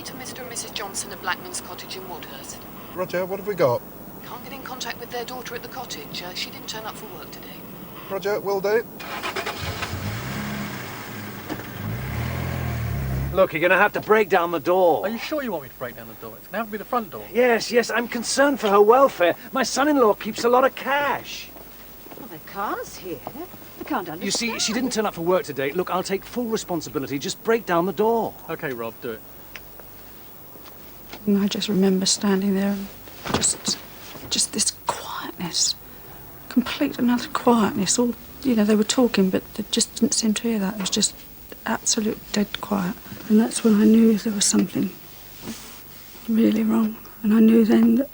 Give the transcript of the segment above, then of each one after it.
me to Mr. and Mrs. Johnson at Blackman's cottage in Wadhurst. Roger, what have we got? Can't get in contact with their daughter at the cottage. She didn't turn up for work today. Roger, will do. Look, you're going to have to break down the door. Are you sure you want me to break down the door? It's going to have to be the front door. Yes, I'm concerned for her welfare. My son-in-law keeps a lot of cash. Well, there are cars here. I can't understand. You see, she didn't turn up for work today. Look, I'll take full responsibility. Just break down the door. OK, Rob, do it. And I just remember standing there and just this quietness. Complete and utter quietness. All, you know, they were talking, but they just didn't seem to hear that. It was just absolute dead quiet. And that's when I knew there was something really wrong. And I knew then that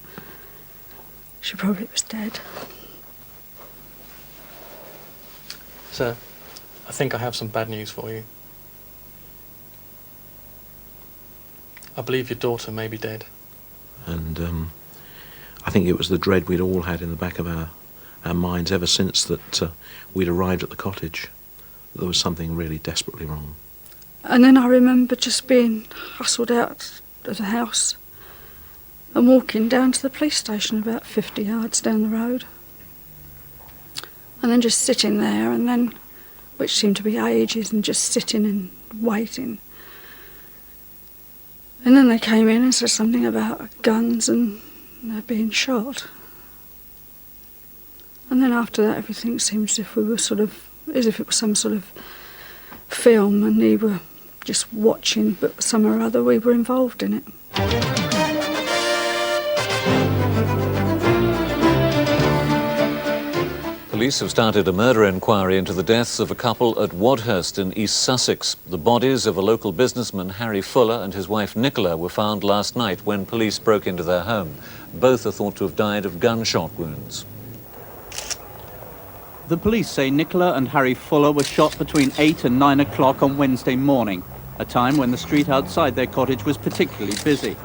she probably was dead. Sir, I think I have some bad news for you. I believe your daughter may be dead. And I think it was the dread we'd all had in the back of our minds ever since that we'd arrived at the cottage. There was something really desperately wrong. And then I remember just being hustled out of the house and walking down to the police station about 50 yards down the road. And then just sitting there, and then, which seemed to be ages, and just sitting and waiting. And then they came in and said something about guns and they're being shot. And then after that, everything seemed as if we were as if it was some sort of film and we were just watching, but somehow or other we were involved in it. Police have started a murder inquiry into the deaths of a couple at Wadhurst in East Sussex. The bodies of a local businessman, Harry Fuller, and his wife Nicola were found last night when police broke into their home. Both are thought to have died of gunshot wounds. The police say Nicola and Harry Fuller were shot between 8 and 9 o'clock on Wednesday morning, a time when the street outside their cottage was particularly busy.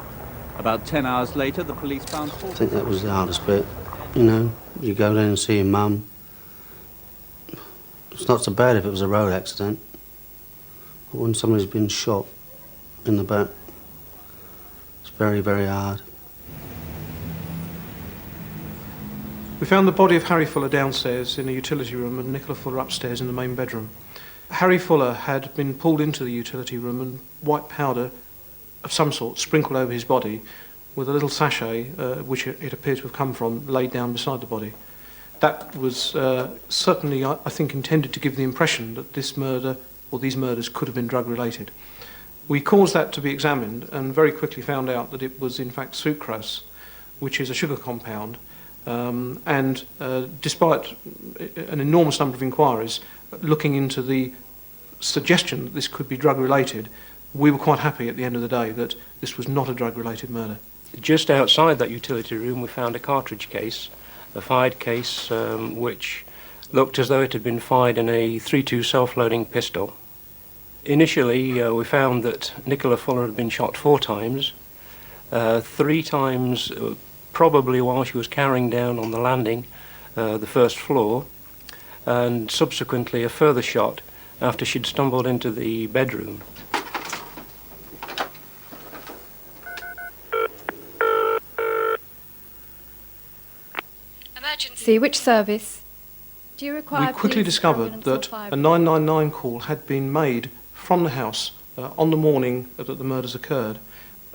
About 10 hours later, the police found... I think that was the hardest bit, you know. You go down and see your mum. It's not so bad if it was a road accident, but when somebody's been shot in the back, it's very, very hard. We found the body of Harry Fuller downstairs in a utility room and Nicola Fuller upstairs in the main bedroom. Harry Fuller had been pulled into the utility room and white powder of some sort sprinkled over his body with a little sachet, which it appeared to have come from, laid down beside the body. That was certainly, I think, intended to give the impression that this murder or these murders could have been drug-related. We caused that to be examined and very quickly found out that it was in fact sucrose, which is a sugar compound, and despite an enormous number of inquiries looking into the suggestion that this could be drug-related, we were quite happy at the end of the day that this was not a drug-related murder. Just outside that utility room we found a cartridge case, a fired case which looked as though it had been fired in a .32 self-loading pistol. Initially we found that Nicola Fuller had been shot 4 times, 3 times probably while she was carrying down on the landing the first floor, and subsequently a further shot after she'd stumbled into the bedroom. Emergency, which service? Do you require... We quickly discovered that a 999 call had been made from the house on the morning that the murders occurred,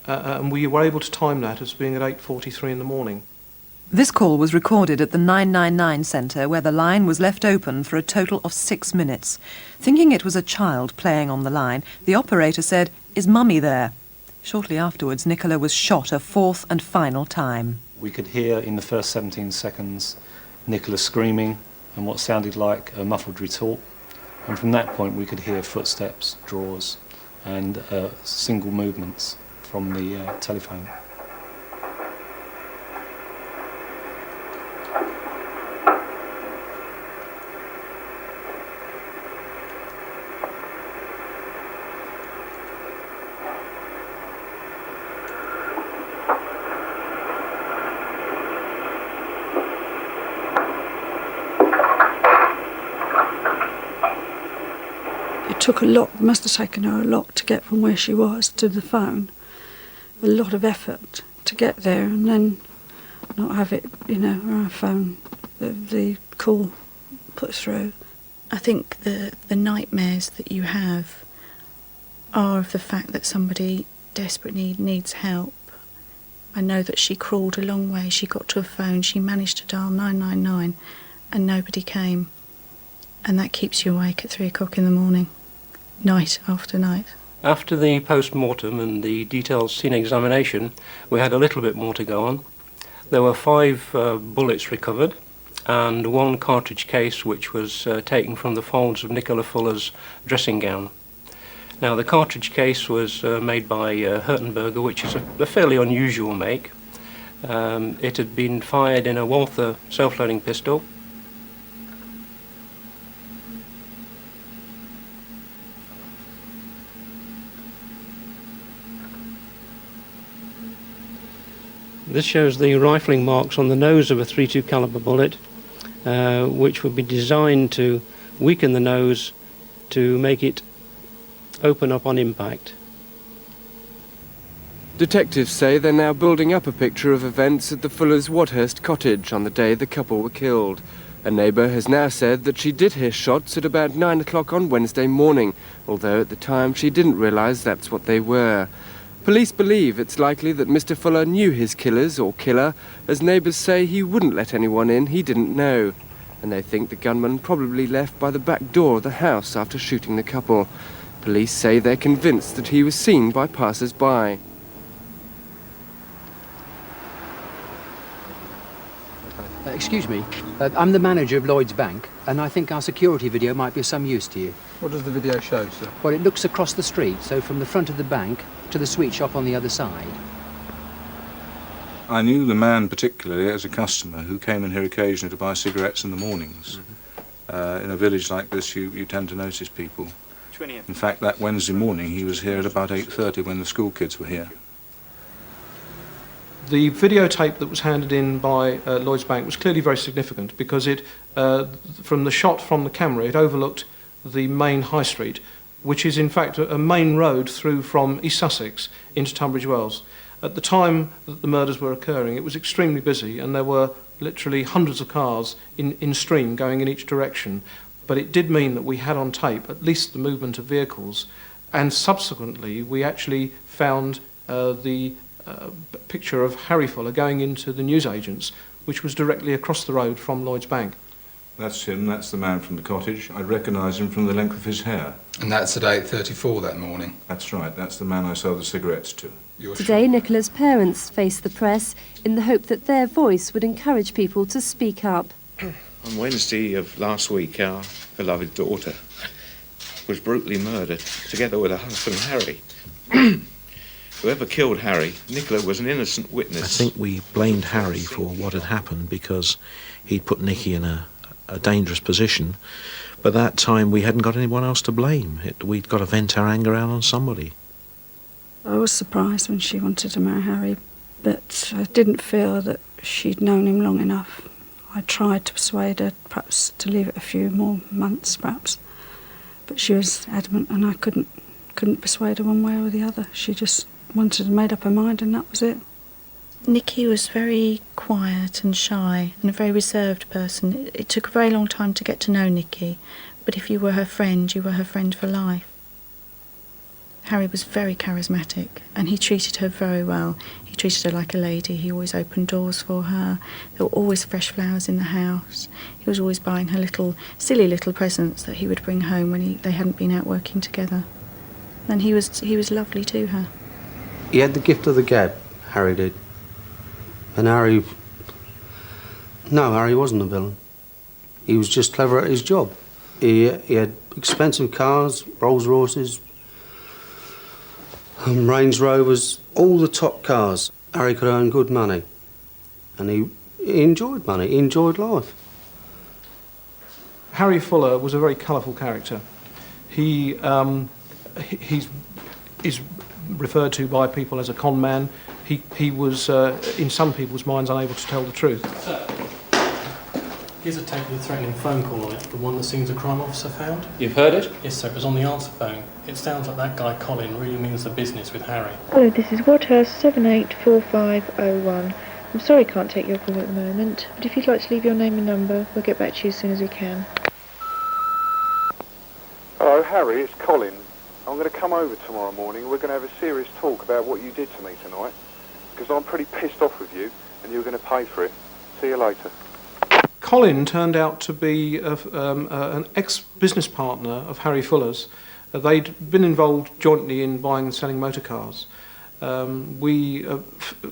and we were able to time that as being at 8:43 in the morning. This call was recorded at the 999 centre, where the line was left open for a total of 6 minutes. Thinking it was a child playing on the line, the operator said, "Is Mummy there?" Shortly afterwards, Nicola was shot a 4th and final time. We could hear in the first 17 seconds Nicola screaming and what sounded like a muffled retort. And from that point we could hear footsteps, draws and single movements from the telephone. It took a lot, must have taken her a lot to get from where she was to the phone. a lot of effort to get there and then not have it, our phone, the call put through. I think the nightmares that you have are of the fact that somebody desperately needs help. I know that she crawled a long way, she got to a phone, she managed to dial 999 and nobody came. And that keeps you awake at 3 o'clock in the morning, night after night. After the post-mortem and the detailed scene examination, we had a little bit more to go on. There were 5 bullets recovered and 1 cartridge case which was taken from the folds of Nicola Fuller's dressing gown. Now, the cartridge case was made by Hertenberger, which is a fairly unusual make. It had been fired in a Walther self-loading pistol. This shows the rifling marks on the nose of a .32 caliber bullet, which would be designed to weaken the nose to make it open up on impact. Detectives say they're now building up a picture of events at the Fullers' Wadhurst cottage on the day the couple were killed. A neighbour has now said that she did hear shots at about 9 o'clock on Wednesday morning, although at the time she didn't realise that's what they were. Police believe it's likely that Mr. Fuller knew his killers or killer, as neighbours say he wouldn't let anyone in he didn't know. And they think the gunman probably left by the back door of the house after shooting the couple. Police say they're convinced that he was seen by passers-by. Excuse me, I'm the manager of Lloyd's Bank, and I think our security video might be of some use to you. What does the video show, sir? Well, it looks across the street, so from the front of the bank to the sweet shop on the other side. I knew the man particularly as a customer who came in here occasionally to buy cigarettes in the mornings. In a village like this, you tend to notice people. In fact, that Wednesday morning, he was here at about 8:30 when the school kids were here. The videotape that was handed in by Lloyd's Bank was clearly very significant because it, from the shot from the camera, it overlooked the main high street, which is in fact a main road through from East Sussex into Tunbridge Wells. At the time that the murders were occurring, it was extremely busy and there were literally hundreds of cars in stream going in each direction. But it did mean that we had on tape at least the movement of vehicles, and subsequently we actually found the picture of Harry Fuller going into the newsagents, which was directly across the road from Lloyd's Bank. That's him, that's the man from the cottage. I'd recognise him from the length of his hair. And that's at 8:34 that morning? That's right, that's the man I sold the cigarettes to. Today, Nicola's parents faced the press in the hope that their voice would encourage people to speak up. On Wednesday of last week, our beloved daughter was brutally murdered, together with her husband, Harry. Whoever killed Harry, Nicola was an innocent witness. I think we blamed Harry for what had happened because he'd put Nicky in a dangerous position. But that time we hadn't got anyone else to blame. We'd got to vent our anger out on somebody. I was surprised when she wanted to marry Harry, but I didn't feel that she'd known him long enough. I tried to persuade her perhaps to leave it a few more months, perhaps. But she was adamant and I couldn't persuade her one way or the other. She just wanted to made up her mind and that was it. Nicky was very quiet and shy and a very reserved person. It took a very long time to get to know Nicky, but if you were her friend, you were her friend for life. Harry was very charismatic and he treated her very well. He treated her like a lady. He always opened doors for her. There were always fresh flowers in the house. He was always buying her silly little presents that he would bring home when they hadn't been out working together. And he was lovely to her. He had the gift of the gab, Harry did. And Harry wasn't a villain. He was just clever at his job. He had expensive cars, Rolls Royces, Range Rovers, all the top cars. Harry could earn good money. And he enjoyed money, he enjoyed life. Harry Fuller was a very colourful character. He's referred to by people as a con man. He was, in some people's minds, unable to tell the truth. Here's a tape with a threatening phone call on it, the one that seems a crime officer found. You've heard it? Yes, sir, it was on the answer phone. It sounds like that guy Colin really means the business with Harry. Hello, this is Wadhurst 784501. I'm sorry I can't take your call at the moment, but if you'd like to leave your name and number, we'll get back to you as soon as we can. Hello, Harry, it's Colin. I'm going to come over tomorrow morning and we're going to have a serious talk about what you did to me tonight, because I'm pretty pissed off with you and you're going to pay for it. See you later. Colin turned out to be an ex-business partner of Harry Fuller's. They'd been involved jointly in buying and selling motor cars. We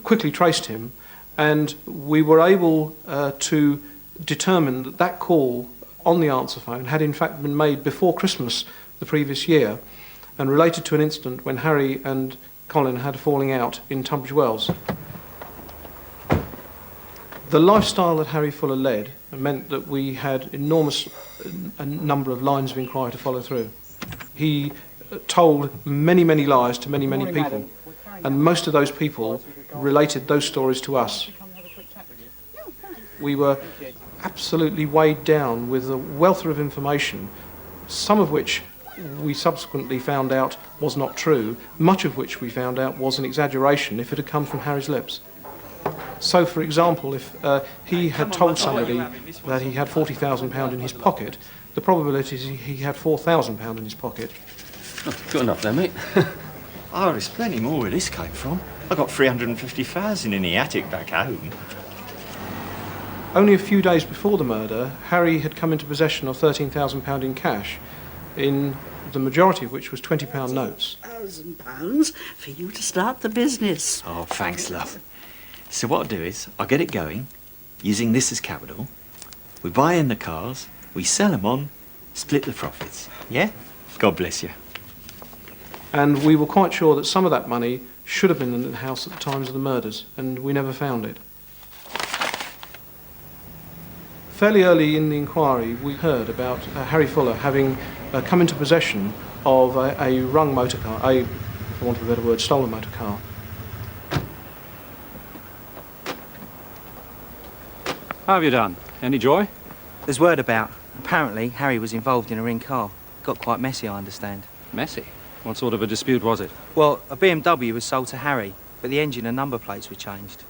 quickly traced him, and we were able to determine that that call on the answer phone had in fact been made before Christmas the previous year and related to an incident when Harry and Colin had a falling out in Tunbridge Wells. The lifestyle that Harry Fuller led meant that we had enormous a number of lines of inquiry to follow through. He told many, many lies to many, many people, and most of those people related those stories to us. We were absolutely weighed down with a wealth of information, some of which we subsequently found out was not true, much of which we found out was an exaggeration if it had come from Harry's lips. So, for example, if he had told somebody that he had £40,000 in his pocket, the probability is he had £4,000 in his pocket. Oh, good enough there, mate. Oh, there's plenty more where this came from. I got 350,000 in the attic back home. Only a few days before the murder, Harry had come into possession of £13,000 in cash, in the majority of which was £20 notes. £1,000 for you to start the business. Oh, thanks, love. So what I'll do is, I'll get it going, using this as capital. We buy in the cars, we sell them on, split the profits. Yeah? God bless you. And we were quite sure that some of that money should have been in the house at the times of the murders, and we never found it. Fairly early in the inquiry, we heard about Harry Fuller having come into possession of a rung motor car, for want of a better word, stolen motor car. How have you done? Any joy? There's word about. Apparently, Harry was involved in a ring car. Got quite messy, I understand. Messy? What sort of a dispute was it? Well, a BMW was sold to Harry, but the engine and number plates were changed.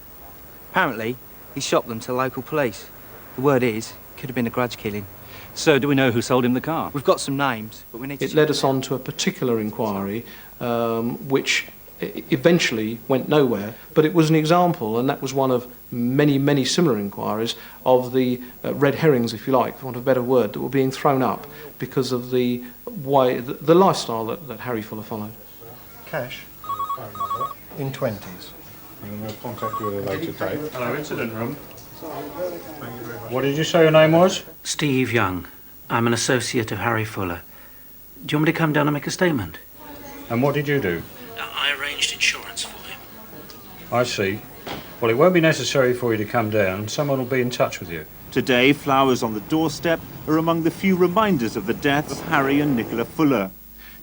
Apparently, he shopped them to local police. The word is, it could have been a grudge killing. So, do we know who sold him the car? We've got some names, but we need to... It led us on to a particular inquiry, which eventually went nowhere, but it was an example, and that was one of many, many similar inquiries of the red herrings, if you like, for want of a better word, that were being thrown up because of the way, the lifestyle that Harry Fuller followed. Cash in 20s. And we'll contact you at a later date. Hello, incident room. What did you say your name was? Steve Young. I'm an associate of Harry Fuller. Do you want me to come down and make a statement? And what did you do? I arranged insurance for him. I see. Well, it won't be necessary for you to come down. Someone will be in touch with you. Today, flowers on the doorstep are among the few reminders of the deaths of Harry and Nicola Fuller.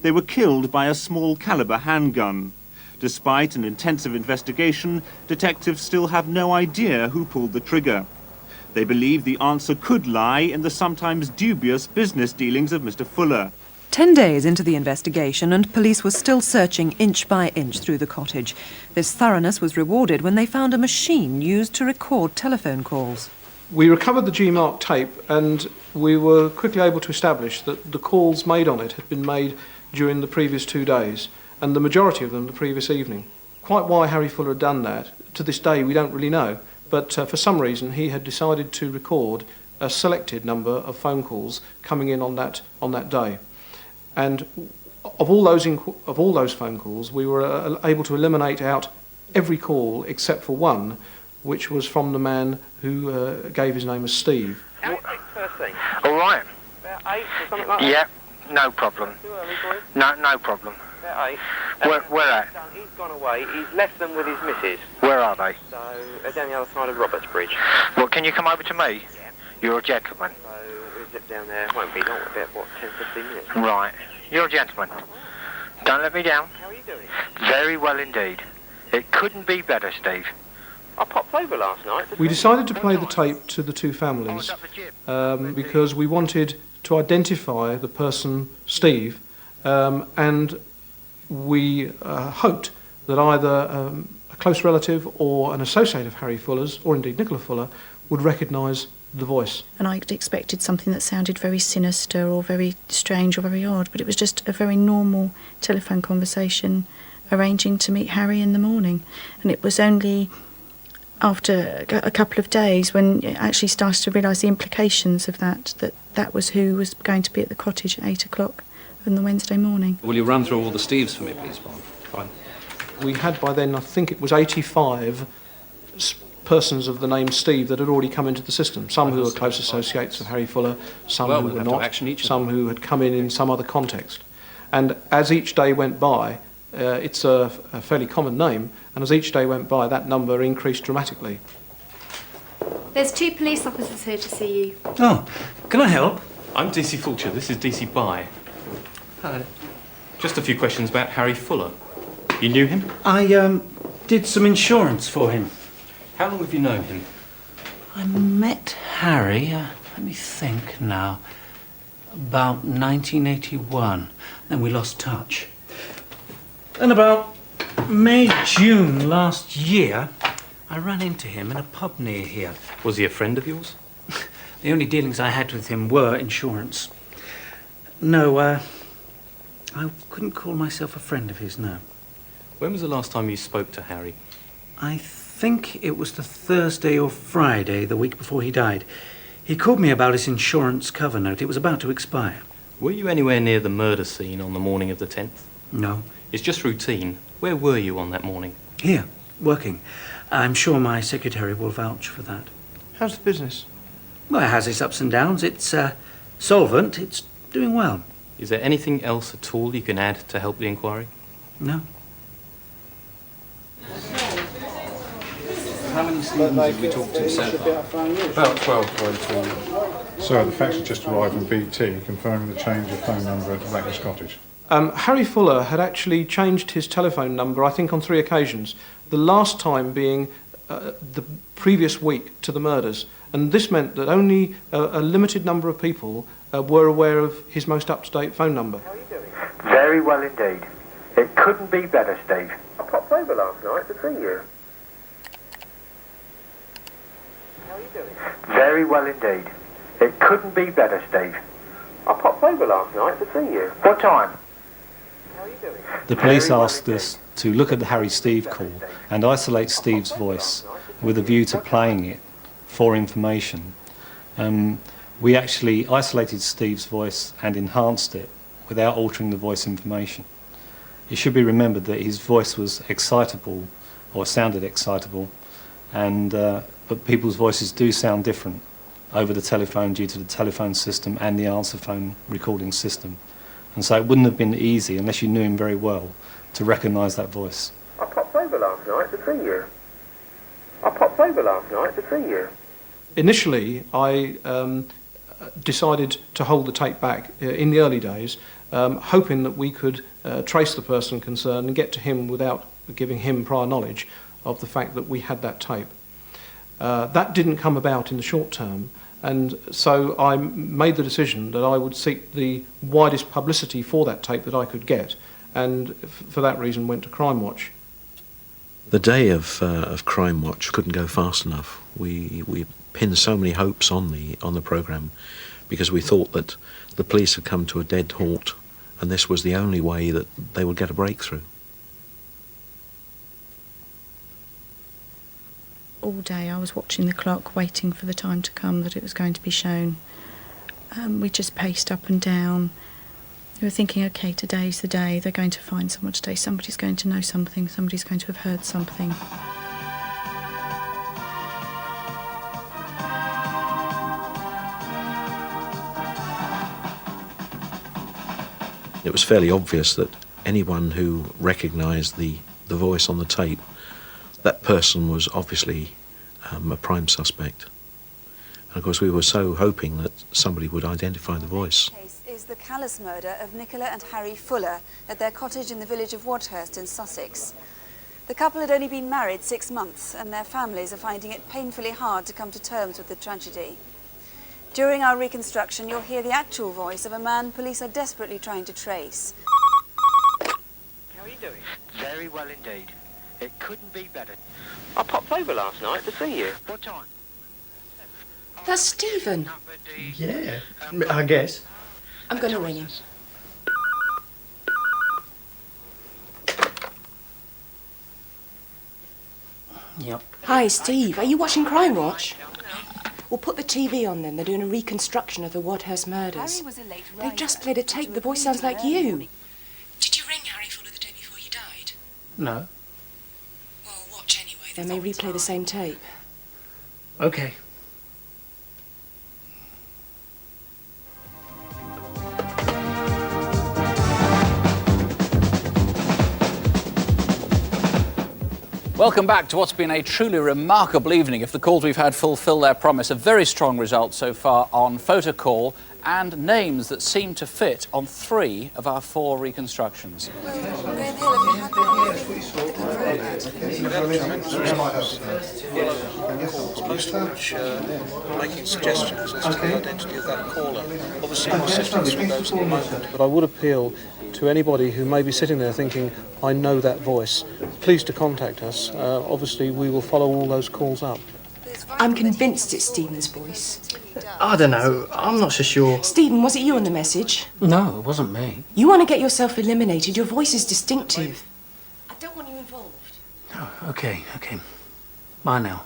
They were killed by a small caliber handgun. Despite an intensive investigation, detectives still have no idea who pulled the trigger. They believe the answer could lie in the sometimes dubious business dealings of Mr. Fuller. 10 days into the investigation, and police were still searching inch by inch through the cottage. This thoroughness was rewarded when they found a machine used to record telephone calls. We recovered the G-mark tape, and we were quickly able to establish that the calls made on it had been made during the previous 2 days, and the majority of them the previous evening. Quite why Harry Fuller had done that, to this day we don't really know, but for some reason he had decided to record a selected number of phone calls coming in on that day. And of all those phone calls, we were able to eliminate out every call except for one, which was from the man who gave his name as Steve. First thing. All right. About 8 or something like that? Yeah, no problem. Too early for him? No problem. About 8. Where at? He's gone away. He's left them with his missus. Where are they? So, they're down the other side of Roberts Bridge. Well, can you come over to me? Yeah. You're a gentleman. So, we'll zip down there. It won't be long, about, 10, 15 minutes? Right. You're a gentleman. Don't let me down. How are you doing? Very well indeed. It couldn't be better, Steve. I popped over last night. We decided to play the tape to the two families because we wanted to identify the person, Steve, and we hoped that either a close relative or an associate of Harry Fuller's, or indeed Nicola Fuller, would recognise the voice. And I expected something that sounded very sinister or very strange or very odd, but it was just a very normal telephone conversation arranging to meet Harry in the morning. And it was only after a couple of days when it actually started to realise the implications of that was who was going to be at the cottage at 8 o'clock on the Wednesday morning. Will you run through all the Steves for me, please, Bob? Fine. We had by then, I think it was 85 persons of the name Steve that had already come into the system. Some who were close associates of Harry Fuller, some who were not, some who had come in some other context. And as each day went by, it's a fairly common name, and as each day went by, that number increased dramatically. There's 2 police officers here to see you. Oh, can I help? I'm DC Fulcher, this is DC Bye. Hello. Just a few questions about Harry Fuller. You knew him? I did some insurance for him. How long have you known him? I met Harry, let me think now, about 1981. Then we lost touch. Then about May, June last year, I ran into him in a pub near here. Was he a friend of yours? The only dealings I had with him were insurance. No, I couldn't call myself a friend of his, no. When was the last time you spoke to Harry? I think it was the Thursday or Friday, the week before he died. He called me about his insurance cover note. It was about to expire. Were you anywhere near the murder scene on the morning of the 10th? No. It's just routine. Where were you on that morning? Here, working. I'm sure my secretary will vouch for that. How's the business? Well, it has its ups and downs. It's solvent. It's doing well. Is there anything else at all you can add to help the inquiry? No. How many Stevens have we talked to so far? About 12 going through. So the fax has just arrived from BT confirming the change of phone number at the Blacklist Cottage. Harry Fuller had actually changed his telephone number, I think, on 3 occasions. The last time being the previous week to the murders. And this meant that only a limited number of people were aware of his most up-to-date phone number. How are you doing? Very well indeed. It couldn't be better, Steve. I popped over last night to see you. How are you doing? Very well indeed. It couldn't be better, Steve. I popped over last night to see you. What time? How are you doing? The police asked us to look at the Harry Steve call and isolate Steve's voice with a view to playing it for information. We actually isolated Steve's voice and enhanced it without altering the voice information. It should be remembered that his voice was excitable, or sounded excitable, and but people's voices do sound different over the telephone due to the telephone system and the answer phone recording system. And so it wouldn't have been easy, unless you knew him very well, to recognise that voice. I popped over last night to see you. I popped over last night to see you. Initially, I decided to hold the tape back in the early days, hoping that we could trace the person concerned and get to him without giving him prior knowledge of the fact that we had that tape. That didn't come about in the short term, and so I made the decision that I would seek the widest publicity for that tape that I could get, and for that reason went to Crimewatch. The day of Crimewatch couldn't go fast enough. We pinned so many hopes on the programme because we thought that the police had come to a dead halt and this was the only way that they would get a breakthrough. All day I was watching the clock, waiting for the time to come that it was going to be shown. We just paced up and down. We were thinking, OK, today's the day. They're going to find someone today. Somebody's going to know something. Somebody's going to have heard something. It was fairly obvious that anyone who recognised the voice on the tape, that person was obviously a prime suspect. And of course we were so hoping that somebody would identify the voice. Is the callous murder of Nicola and Harry Fuller at their cottage in the village of Wadhurst in Sussex. The couple had only been married 6 months, and their families are finding it painfully hard to come to terms with the tragedy. During our reconstruction, you'll hear the actual voice of a man police are desperately trying to trace. How are you doing? Very well indeed. It couldn't be better. I popped over last night to see you. What time? That's Stephen. Yeah, I guess. I'm going to ring him. Yep. Hi, Steve. Are you watching Crimewatch? We'll put the TV on then. They're doing a reconstruction of the Wadhurst murders. They just played a tape. The voice sounds like you. Did you ring Harry Fuller the day before he died? No. Well, watch anyway. They may replay the same tape. Okay. Welcome back to what's been a truly remarkable evening. If the calls we've had fulfil their promise, a very strong result so far on photo call and names that seem to fit on 3 of our 4 reconstructions. Most of which making suggestions as to the identity of that caller. Obviously, my assistance with those at the moment. But I would appeal to anybody who may be sitting there thinking, I know that voice, please to contact us. Obviously, we will follow all those calls up. I'm convinced it's Stephen's voice. I don't know. I'm not so sure. Stephen, was it you on the message? No, it wasn't me. You want to get yourself eliminated. Your voice is distinctive. I don't want you involved. Oh, okay. Bye now.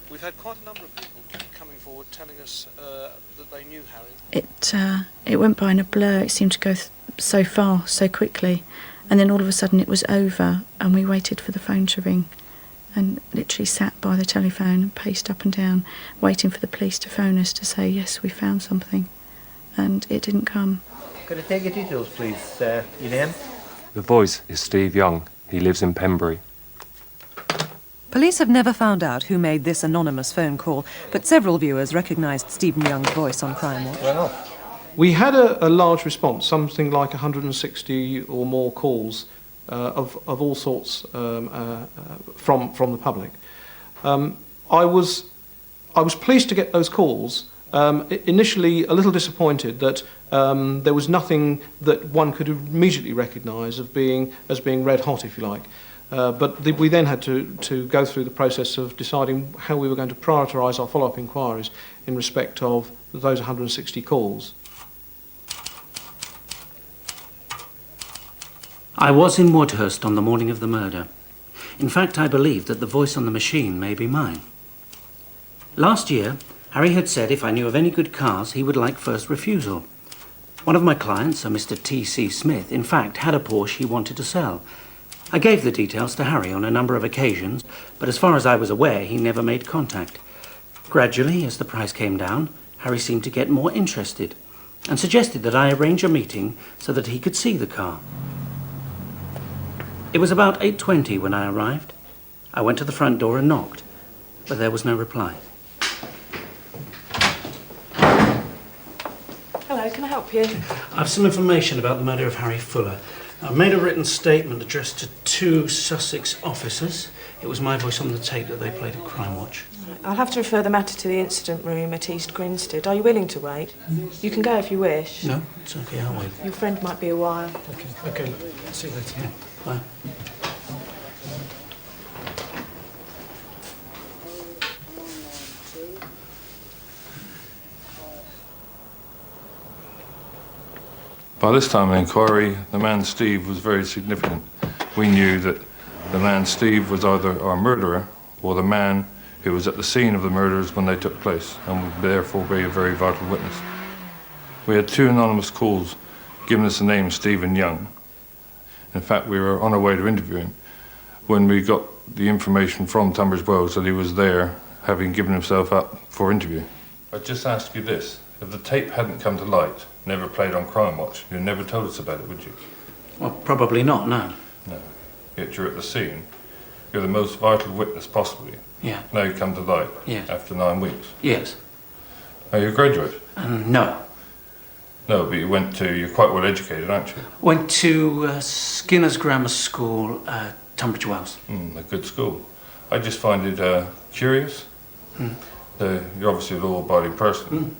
We've had quite a number of people coming forward telling us that they knew Harry. It went by in a blur. It seemed to go so far, so quickly. And then all of a sudden it was over, and we waited for the phone to ring. And literally sat by the telephone, paced up and down, waiting for the police to phone us to say, yes, we found something. And it didn't come. Could I take your details, please? Your name? The voice is Steve Young. He lives in Pembury. Police have never found out who made this anonymous phone call, but several viewers recognised Stephen Young's voice on Crimewatch. Well, we had a large response, something like 160 or more calls of all sorts from the public. I was pleased to get those calls. Initially, a little disappointed that there was nothing that one could immediately recognise as being red hot, if you like. But we then had to go through the process of deciding how we were going to prioritise our follow-up inquiries in respect of those 160 calls. I was in Wadhurst on the morning of the murder. In fact, I believe that the voice on the machine may be mine. Last year, Harry had said if I knew of any good cars, he would like first refusal. One of my clients, a Mr. T.C. Smith, in fact, had a Porsche he wanted to sell. I gave the details to Harry on a number of occasions, but as far as I was aware, he never made contact. Gradually, as the price came down, Harry seemed to get more interested and suggested that I arrange a meeting so that he could see the car. It was about 8:20 when I arrived. I went to the front door and knocked, but there was no reply. Hello, can I help you? I've some information about the murder of Harry Fuller. I've made a written statement addressed to 2 Sussex officers. It was my voice on the tape that they played at Crimewatch. I'll have to refer the matter to the incident room at East Grinstead. Are you willing to wait? You can go if you wish. No, it's okay, I'll wait. Your friend might be a while. Okay, look, see you later. Bye. By this time in the inquiry, the man Steve was very significant. We knew that the man Steve was either our murderer or the man who was at the scene of the murders when they took place, and would therefore be a very vital witness. We had 2 anonymous calls giving us the name Stephen Young. In fact, we were on our way to interview him when we got the information from Tunbridge Wells that he was there, having given himself up for interview. I'd just ask you this. If the tape hadn't come to light, never played on Crimewatch, you'd never told us about it, would you? Well, probably not, no. No. Yet you're at the scene. You're the most vital witness possibly. Yeah. Now you come to light. Yes. After 9 weeks. Yes. Are you a graduate? No. No, but you're quite well educated, aren't you? Went to Skinner's Grammar School, Tunbridge Wells. A good school. I just find it curious. You're obviously a law-abiding person.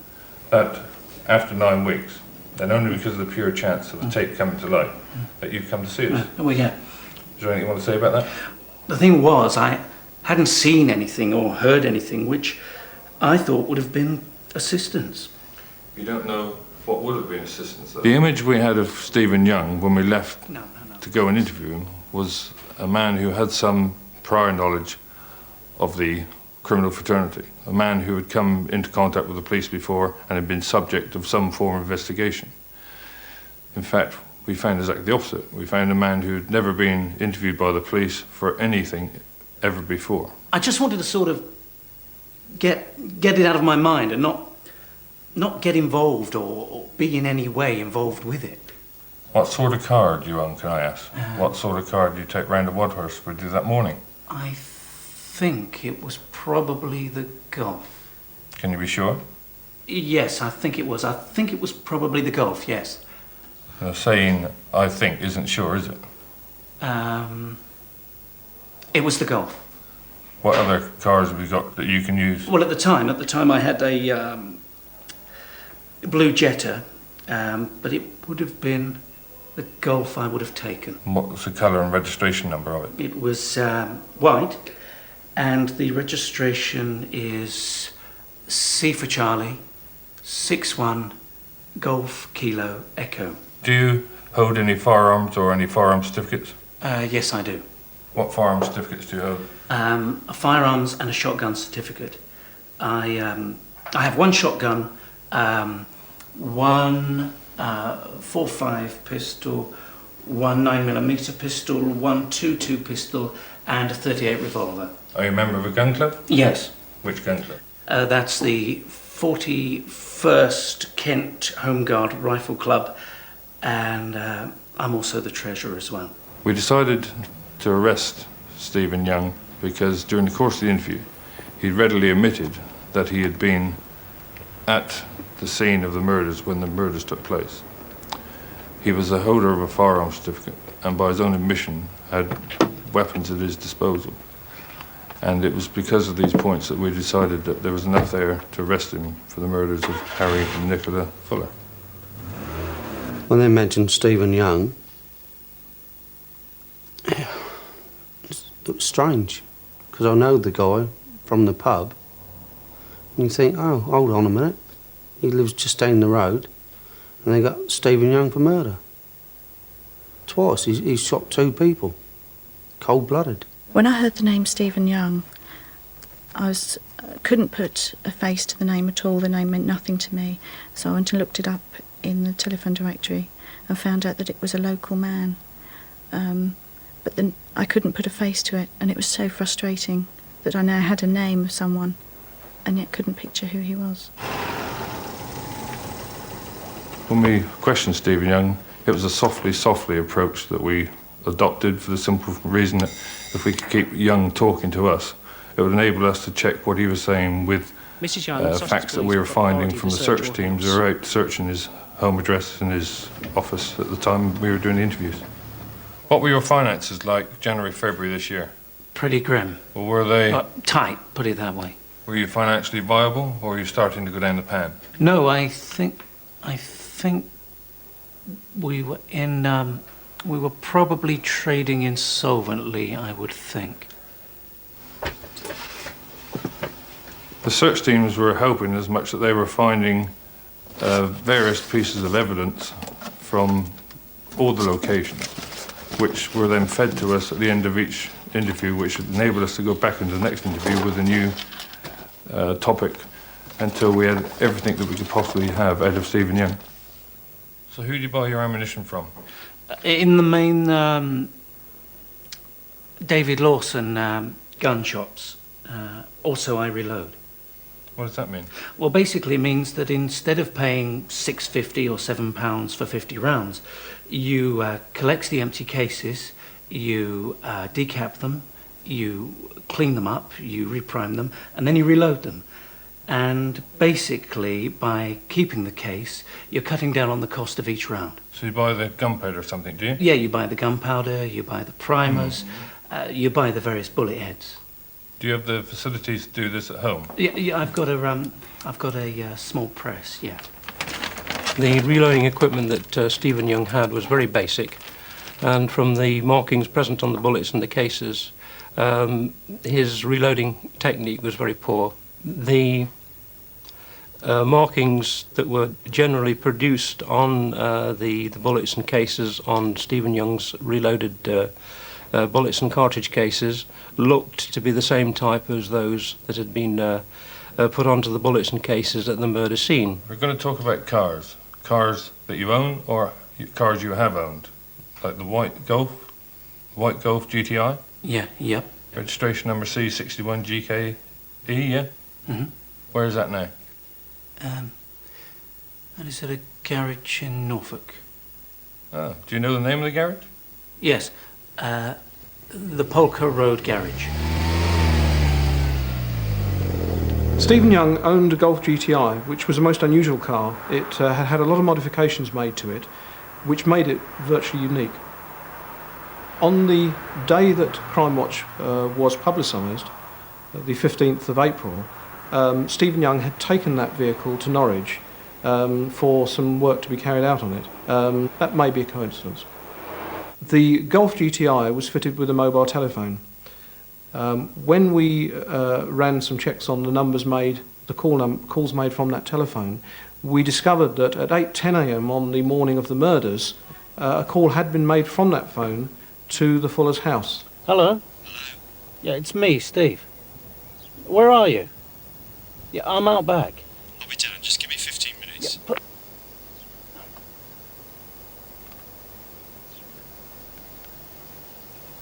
That after 9 weeks, and only because of the pure chance of the tape coming to light, that you've come to see us. Well, yeah. Is there anything you want to say about that? The thing was, I hadn't seen anything or heard anything which I thought would have been assistance. You don't know what would have been assistance, though? The image we had of Stephen Young when we left to go and interview him was a man who had some prior knowledge of the criminal fraternity, a man who had come into contact with the police before and had been subject of some form of investigation. In fact, we found exactly the opposite. We found a man who had never been interviewed by the police for anything ever before. I just wanted to sort of get it out of my mind and not get involved or be in any way involved with it. What sort of car do you own, can I ask? What sort of car do you take round to Wadhurst with you that morning? I think it was probably the Golf. Can you be sure? Yes, I think it was. I think it was probably the Golf, yes. Saying I think isn't sure, is it? It was the Golf. What other cars have you got that you can use? Well, at the time I had a blue Jetta, but it would have been the Golf I would have taken. What was the colour and registration number of it? It was white, and the registration is C for Charlie, 61 Golf Kilo Echo. Do you hold any firearms or any firearm certificates? Yes, I do. What firearm certificates do you hold? A firearms and a shotgun certificate. I have one shotgun, one 4.5 pistol, one 9mm pistol, one 2.2 pistol, and a 38 revolver. Are you a member of a gun club? Yes. Which gun club? That's the 41st Kent Home Guard Rifle Club, and I'm also the treasurer as well. We decided to arrest Stephen Young because during the course of the interview he readily admitted that he had been at the scene of the murders when the murders took place. He was the holder of a firearm certificate and by his own admission had weapons at his disposal. And it was because of these points that we decided that there was enough there to arrest him for the murders of Harry and Nicola Fuller. When they mentioned Stephen Young, it was strange, because I know the guy from the pub, and you think, oh, hold on a minute, he lives just down the road, and they got Stephen Young for murder. Twice, he's shot 2 people, cold-blooded. When I heard the name Stephen Young, I couldn't put a face to the name at all. The name meant nothing to me, so I went and looked it up in the telephone directory and found out that it was a local man. But then I couldn't put a face to it, and it was so frustrating that I now had a name of someone and yet couldn't picture who he was. When we questioned Stephen Young, it was a softly approach that we adopted for the simple reason that if we could keep Young talking to us, it would enable us to check what he was saying with Mrs. Young, facts that we were finding from the search teams who were out searching his home address and his office at the time we were doing the interviews. What were your finances like January, February this year? Pretty grim. Or were they... tight, put it that way. Were you financially viable, or were you starting to go down the pan? No, I think we were in... we were probably trading insolvently, I would think. The search teams were hoping as much that they were finding various pieces of evidence from all the locations, which were then fed to us at the end of each interview, which enabled us to go back into the next interview with a new topic until we had everything that we could possibly have out of Stephen Young. So who did you buy your ammunition from? In the main David Lawson gun shops. Also, I reload. What does that mean? Well, basically it means that instead of paying £6.50 or £7 for 50 rounds, you collect the empty cases, you decap them, you clean them up, you reprime them, and then you reload them. And basically, by keeping the case, you're cutting down on the cost of each round. So you buy the gunpowder or something, do you? Yeah, you buy the gunpowder, you buy the primers, You buy the various bullet heads. Do you have the facilities to do this at home? Yeah, I've got a small press, yeah. The reloading equipment that Stephen Young had was very basic, and from the markings present on the bullets and the cases, his reloading technique was very poor. The markings that were generally produced on the bullets and cases on Stephen Young's reloaded bullets and cartridge cases looked to be the same type as those that had been put onto the bullets and cases at the murder scene. We're going to talk about cars. Cars that you own or cars you have owned. Like the white Golf GTI? Yeah, yep. Registration number C61GKE, yeah? Mm-hmm. Where is that now? That is at a garage in Norfolk. Oh, do you know the name of the garage? Yes, the Polka Road Garage. Stephen Young owned a Golf GTI, which was a most unusual car. It had a lot of modifications made to it, which made it virtually unique. On the day that Crimewatch was publicised, the 15th of April, Stephen Young had taken that vehicle to Norwich for some work to be carried out on it. That may be a coincidence. The Golf GTI was fitted with a mobile telephone. When we ran some checks on the numbers made, the calls made from that telephone, we discovered that at 8:10 a.m. on the morning of the murders, a call had been made from that phone to the Fuller's house. Hello? Yeah, it's me, Steve. Where are you? Yeah, I'm out back. I'll be down, just give me 15 minutes. Yeah,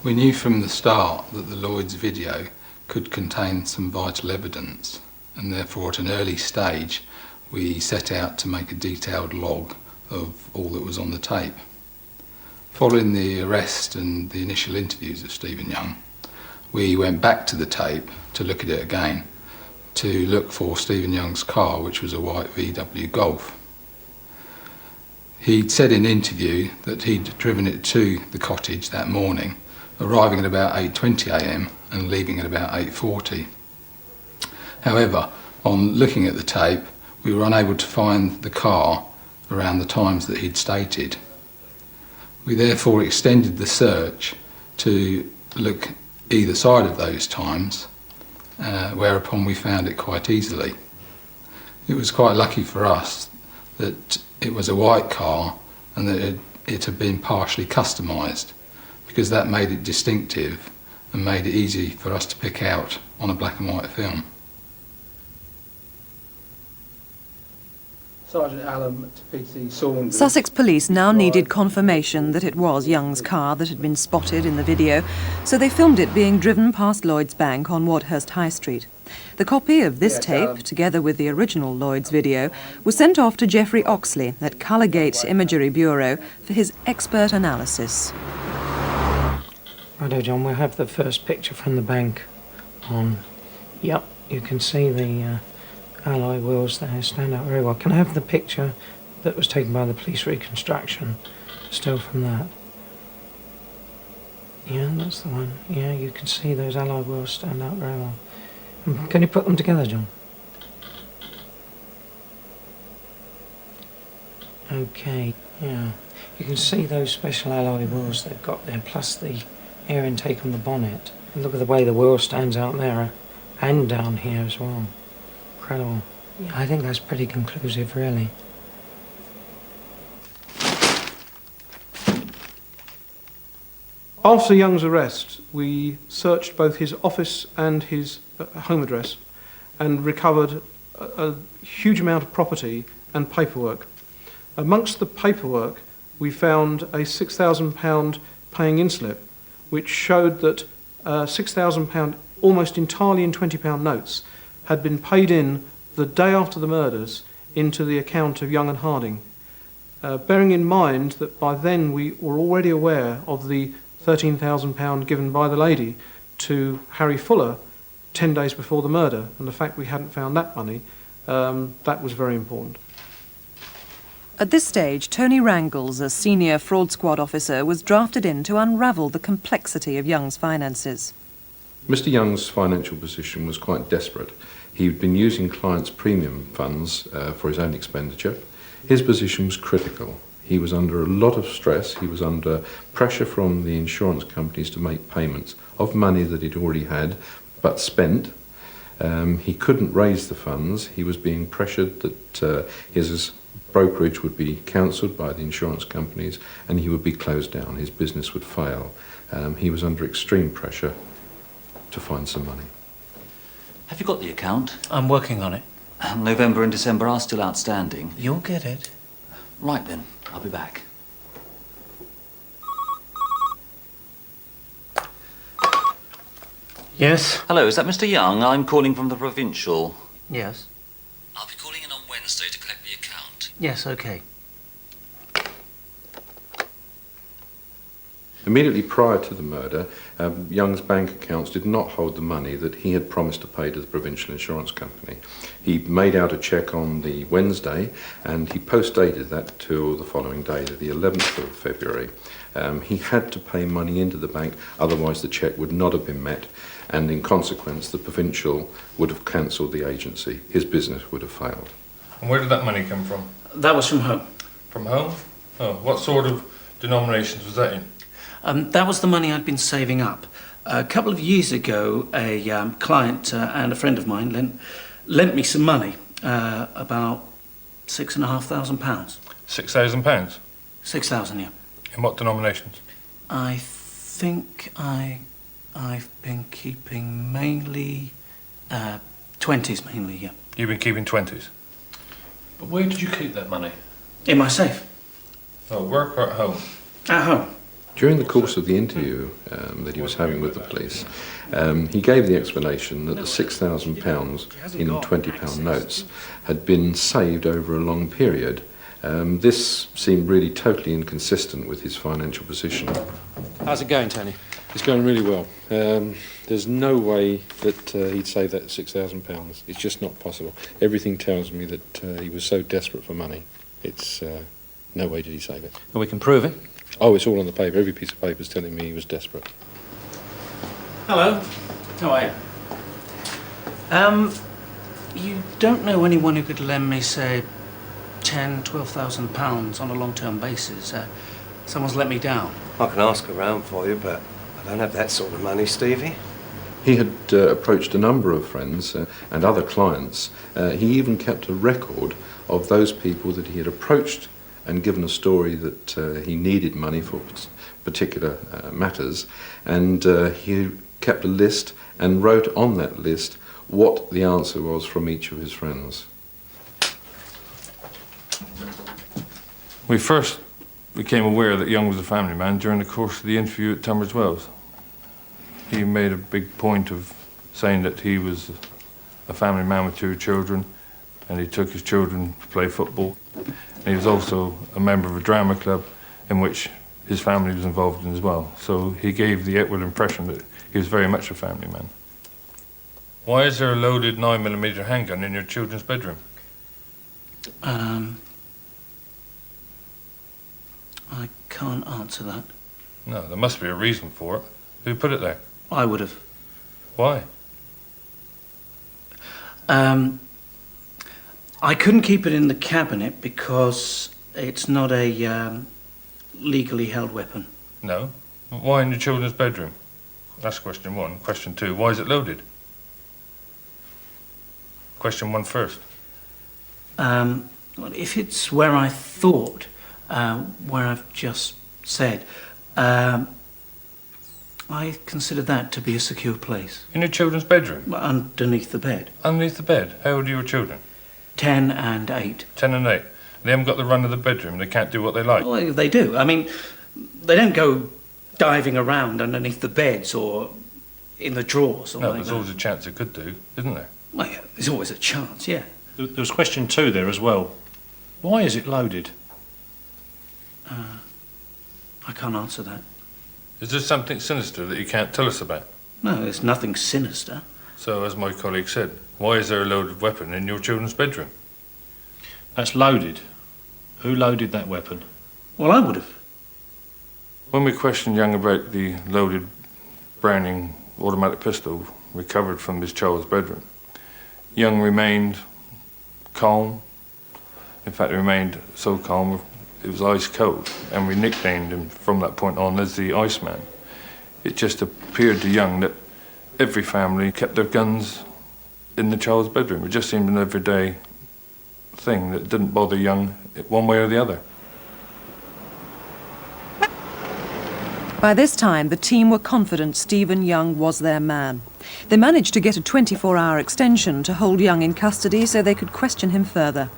We knew from the start that the Lloyd's video could contain some vital evidence, and therefore at an early stage we set out to make a detailed log of all that was on the tape. Following the arrest and the initial interviews of Stephen Young, we went back to the tape to look at it again, to look for Stephen Young's car, which was a white VW Golf. He'd said in interview that he'd driven it to the cottage that morning, arriving at about 8:20 a.m. and leaving at about 8:40. However, on looking at the tape, we were unable to find the car around the times that he'd stated. We therefore extended the search to look either side of those times, whereupon we found it quite easily. It was quite lucky for us that it was a white car and that it had been partially customised, because that made it distinctive and made it easy for us to pick out on a black and white film. Sergeant Allen to PC Saunders. Sussex police now needed confirmation that it was Young's car that had been spotted in the video, so they filmed it being driven past Lloyd's Bank on Wadhurst High Street. The copy of this tape, together with the original Lloyd's video, was sent off to Geoffrey Oxley at Colourgate Imagery Bureau for his expert analysis. Righto, John, we'll have the first picture from the bank on. Yep, you can see the alloy wheels there stand out very well. Can I have the picture that was taken by the police reconstruction, still from that? Yeah, that's the one. Yeah, you can see those alloy wheels stand out very well. Can you put them together, John? Okay, yeah. You can see those special alloy wheels they've got there, plus the air intake on the bonnet. And look at the way the wheel stands out there and down here as well. Incredible. Yeah, I think that's pretty conclusive, really. After Young's arrest, we searched both his office and his home address and recovered a huge amount of property and paperwork. Amongst the paperwork, we found a £6,000 paying-in slip, which showed that £6,000, almost entirely in £20 notes, had been paid in the day after the murders into the account of Young and Harding. Bearing in mind that by then we were already aware of the £13,000 given by the lady to Harry Fuller 10 days before the murder, and the fact we hadn't found that money, that was very important. At this stage, Tony Rangles, a senior fraud squad officer, was drafted in to unravel the complexity of Young's finances. Mr. Young's financial position was quite desperate. He'd been using clients' premium funds for his own expenditure. His position was critical. He was under a lot of stress. He was under pressure from the insurance companies to make payments of money that he'd already had but spent. He couldn't raise the funds. He was being pressured that his brokerage would be cancelled by the insurance companies and he would be closed down. His business would fail. He was under extreme pressure to find some money. Have you got the account? I'm working on it. November and December are still outstanding. You'll get it. Right then, I'll be back. Yes? Hello, is that Mr. Young? I'm calling from the Provincial. Yes. I'll be calling in on Wednesday to collect the account. Yes, okay. Immediately prior to the murder, Young's bank accounts did not hold the money that he had promised to pay to the Provincial Insurance Company. He made out a cheque on the Wednesday and he post-dated that till the following day, the 11th of February. He had to pay money into the bank, otherwise the cheque would not have been met, and in consequence the Provincial would have cancelled the agency. His business would have failed. And where did that money come from? That was from home. From home? Oh, what sort of denominations was that in? That was the money I'd been saving up. A couple of years ago, a client and a friend of mine lent me some money, about £6,500. £6,000? 6,000, yeah. In what denominations? I think I've been keeping mainly 20s, mainly, yeah. You've been keeping 20s? But where did you keep that money? In my safe. Oh, work or at home? At home. During the course of the interview that he was having with the police, he gave the explanation that the £6,000 in £20 notes had been saved over a long period. This seemed really totally inconsistent with his financial position. How's it going, Tony? It's going really well. There's no way that he'd save that £6,000. It's just not possible. Everything tells me that he was so desperate for money. It's no way did he save it. And we can prove it. Oh, it's all on the paper. Every piece of paper is telling me he was desperate. Hello. How are you? You don't know anyone who could lend me, say, £10,000–12,000 on a long-term basis? Someone's let me down. I can ask around for you, but I don't have that sort of money, Stevie. He had approached a number of friends and other clients. He even kept a record of those people that he had approached and given a story that he needed money for particular matters, and he kept a list and wrote on that list what the answer was from each of his friends. We first became aware that Young was a family man during the course of the interview at Tunbridge Wells. He made a big point of saying that he was a family man with 2 children and he took his children to play football. And he was also a member of a drama club in which his family was involved in as well. So he gave the outward impression that he was very much a family man. Why is there a loaded 9mm handgun in your children's bedroom? I can't answer that. No, there must be a reason for it. Who put it there? I would have. Why? I couldn't keep it in the cabinet because it's not a legally held weapon. No. Why in your children's bedroom? That's question 1. Question 2, why is it loaded? Question 1 first. Well, if it's where I thought, where I've just said, I consider that to be a secure place. In your children's bedroom? Underneath the bed. Underneath the bed? How old are your children? 10 and 8. 10 and 8. They haven't got the run of the bedroom. They can't do what they like. Well, they do. I mean, they don't go diving around underneath the beds or in the drawers or No, like there's that. always a chance it could do, isn't there? Well, yeah, there's always a chance, yeah. There was question 2 there as well. Why is it loaded? I can't answer that. Is there something sinister that you can't tell us about? No, there's nothing sinister. So, as my colleague said, why is there a loaded weapon in your children's bedroom? That's loaded. Who loaded that weapon? Well, I would have. When we questioned Young about the loaded Browning automatic pistol recovered from his child's bedroom, Young remained calm. In fact, he remained so calm it was ice cold, and we nicknamed him from that point on as the Iceman. It just appeared to Young that every family kept their guns in the child's bedroom. It just seemed an everyday thing that didn't bother Young one way or the other. By this time, the team were confident Stephen Young was their man. They managed to get a 24-hour extension to hold Young in custody so they could question him further.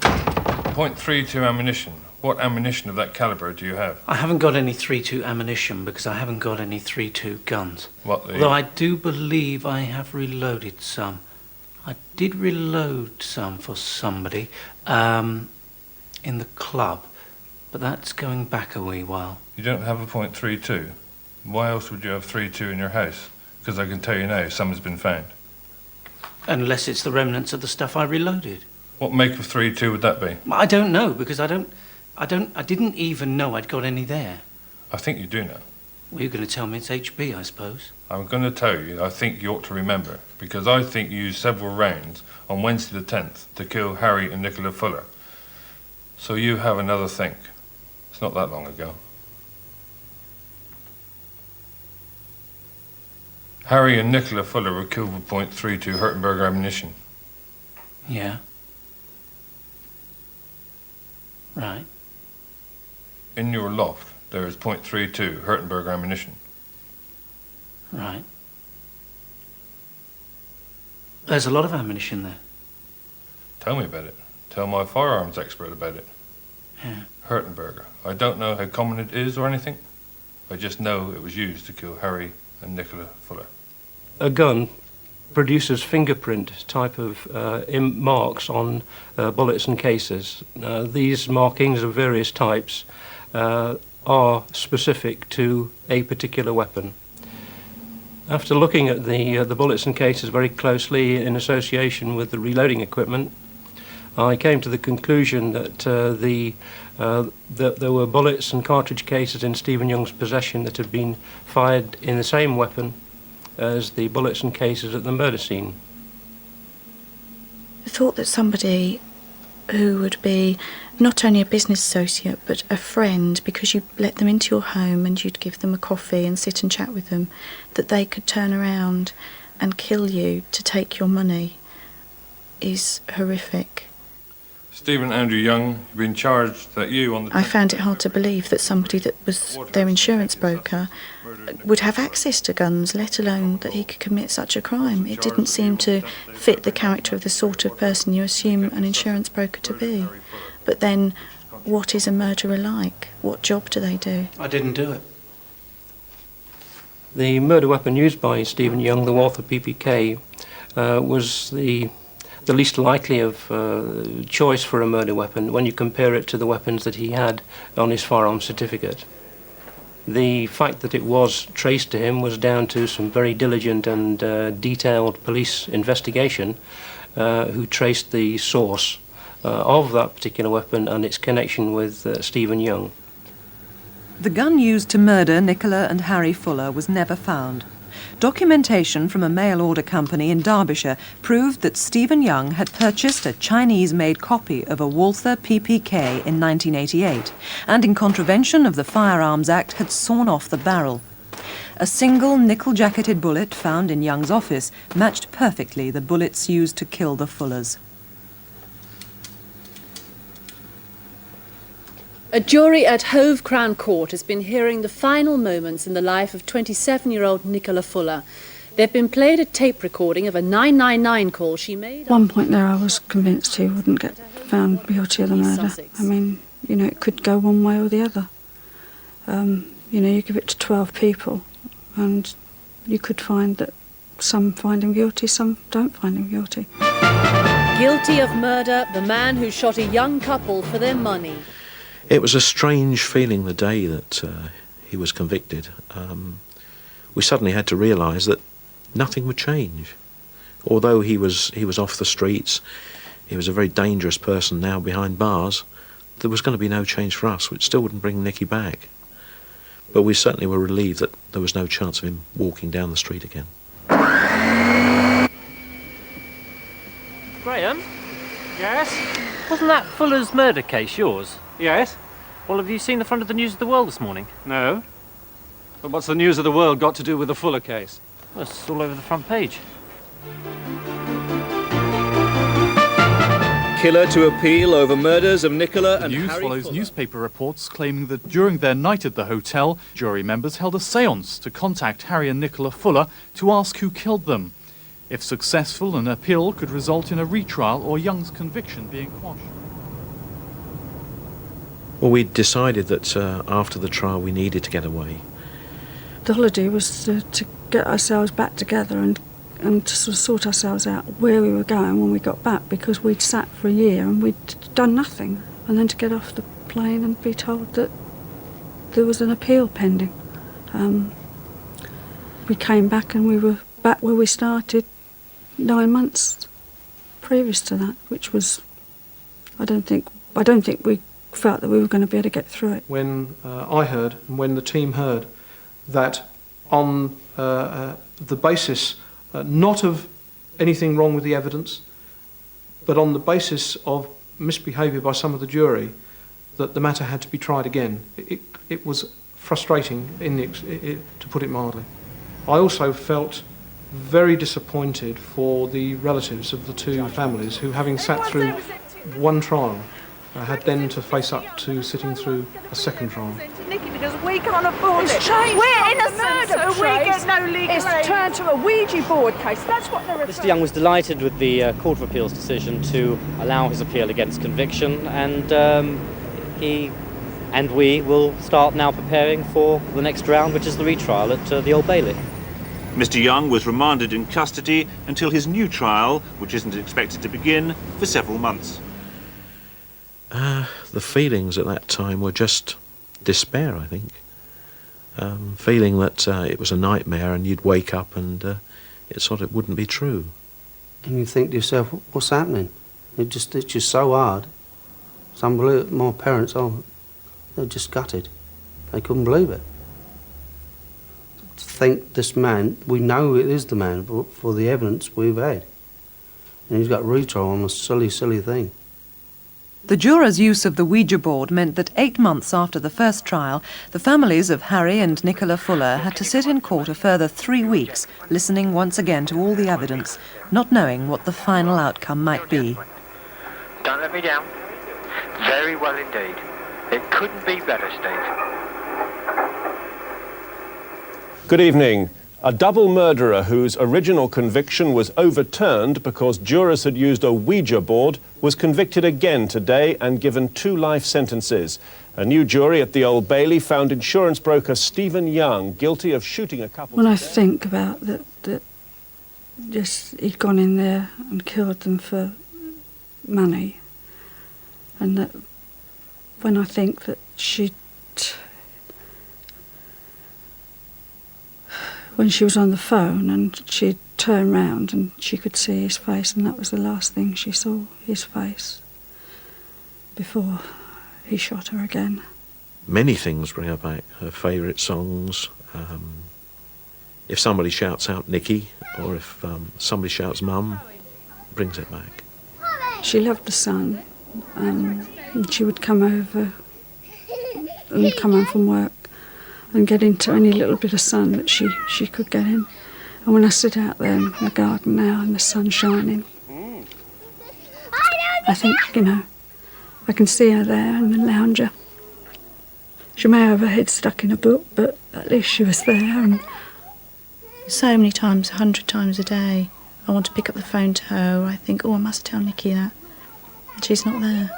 .32 ammunition. What ammunition of that calibre do you have? I haven't got any .32 ammunition because I haven't got any .32 guns. What? Although I do believe I have reloaded some. I did reload some for somebody in the club, but that's going back a wee while. You don't have a .32. Why else would you have .32 in your house? Because I can tell you now, some has been found. Unless it's the remnants of the stuff I reloaded. What make of .32 would that be? I don't know, because I didn't even know I'd got any there. I think you do know. Well, you're going to tell me it's HB, I suppose. I'm going to tell you, I think you ought to remember, because I think you used several rounds on Wednesday the 10th to kill Harry and Nicola Fuller. So you have another think. It's not that long ago. Harry and Nicola Fuller were killed with .32 Hurtenberg ammunition. Yeah. Right. In your loft, there is .32 Hurtenberg ammunition. Right. There's a lot of ammunition there. Tell me about it. Tell my firearms expert about it. Yeah. Hurtenberger. I don't know how common it is or anything. I just know it was used to kill Harry and Nicola Fuller. A gun produces fingerprint type of marks on bullets and cases. These markings of various types are specific to a particular weapon. After looking at the bullets and cases very closely in association with the reloading equipment, I came to the conclusion that that there were bullets and cartridge cases in Stephen Young's possession that had been fired in the same weapon as the bullets and cases at the murder scene. The thought that somebody who would be not only a business associate but a friend, because you let them into your home and you'd give them a coffee and sit and chat with them, that they could turn around and kill you to take your money is horrific. Stephen Andrew Young, you've been charged that you on the... I found it hard to believe that somebody that was their insurance broker would have access to guns, let alone that he could commit such a crime. It didn't seem to fit the character of the sort of person you assume an insurance broker to be. But then, what is a murderer like? What job do they do? I didn't do it. The murder weapon used by Stephen Young, the Walther PPK, was the least likely of choice for a murder weapon when you compare it to the weapons that he had on his firearms certificate. The fact that it was traced to him was down to some very diligent and detailed police investigation who traced the source of that particular weapon and its connection with Stephen Young. The gun used to murder Nicola and Harry Fuller was never found. Documentation from a mail-order company in Derbyshire proved that Stephen Young had purchased a Chinese-made copy of a Walther PPK in 1988 and, in contravention of the Firearms Act, had sawn off the barrel. A single nickel-jacketed bullet found in Young's office matched perfectly the bullets used to kill the Fullers. A jury at Hove Crown Court has been hearing the final moments in the life of 27-year-old Nicola Fuller. They've been played a tape recording of a 999 call she made. At one point there I was convinced he wouldn't get found guilty of the murder. I mean, you know, it could go one way or the other. You know, you give it to 12 people and you could find that some find him guilty, some don't find him guilty. Guilty of murder, the man who shot a young couple for their money. It was a strange feeling the day that he was convicted. We suddenly had to realise that nothing would change. Although he was off the streets, he was a very dangerous person now behind bars, there was going to be no change for us, which still wouldn't bring Nicky back. But we certainly were relieved that there was no chance of him walking down the street again. Graham? Yes? Wasn't that Fuller's murder case yours? Yes? Well, have you seen the front of the News of the World this morning? No. But what's the News of the World got to do with the Fuller case? Well, it's all over the front page. Killer to appeal over murders of Nicola and News Harry follows Fuller. newspaper reports claiming that during their night at the hotel, jury members held a séance to contact Harry and Nicola Fuller to ask who killed them. If successful, an appeal could result in a retrial or Young's conviction being quashed. Well, we decided that after the trial we needed to get away. The holiday was to get ourselves back together and to sort of sort ourselves out where we were going when we got back, because we'd sat for a year and we'd done nothing. And then to get off the plane and be told that there was an appeal pending. We came back and we were back where we started 9 months previous to that, which was, I don't think we felt that we were going to be able to get through it. When I heard, and when the team heard, that on the basis not of anything wrong with the evidence, but on the basis of misbehaviour by some of the jury, that the matter had to be tried again, it was frustrating, to put it mildly. I also felt very disappointed for the relatives of the two families who, having sat through one trial, had then to face up to sitting through a second trial. Nicky, because we can't afford it. Changed. We're innocent, so we get no legal It's aid. turned to a Ouija board case. That's what they're Mr. Young was delighted with the Court of Appeal's decision to allow his appeal against conviction, and he and we will start now preparing for the next round, which is the retrial at the Old Bailey. Mr. Young was remanded in custody until his new trial, which isn't expected to begin for several months. The feelings at that time were just despair, I think. Feeling that it was a nightmare and you'd wake up and it wouldn't be true. And you think to yourself, what's happening? It's just so hard. It's unbelievable. My parents, they're just gutted. They couldn't believe it. To think this man, we know it is the man for the evidence we've had. And he's got retrial on a silly, silly thing. The jurors' use of the Ouija board meant that 8 months after the first trial, the families of Harry and Nicola Fuller had to sit in court a further 3 weeks, listening once again to all the evidence, not knowing what the final outcome might be. Don't let me down. Very well indeed. It couldn't be better, Steve. Good evening. A double murderer whose original conviction was overturned because jurors had used a Ouija board was convicted again today and given 2 life sentences. A new jury at the Old Bailey found insurance broker Stephen Young guilty of shooting a couple. When I think about that just he'd gone in there and killed them for money, and that when I think that when she was on the phone and she'd turn round and she could see his face, and that was the last thing she saw, his face, before he shot her again. Many things bring her back. Her favourite songs. If somebody shouts out Nicky, or if somebody shouts Mum, brings it back. She loved the sun, and she would come over and come home from work and get into any little bit of sun that she could get in. And when I sit out there in the garden now and the sun's shining, I think, I can see her there in the lounger. She may have her head stuck in a book, but at least she was there. And so many times, 100 times a day, I want to pick up the phone to her, or I think, I must tell Nicky that. And she's not there.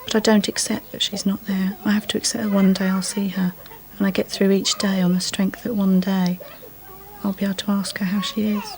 But I don't accept that she's not there. I have to accept that one day I'll see her. And I get through each day on the strength that one day I'll be able to ask her how she is.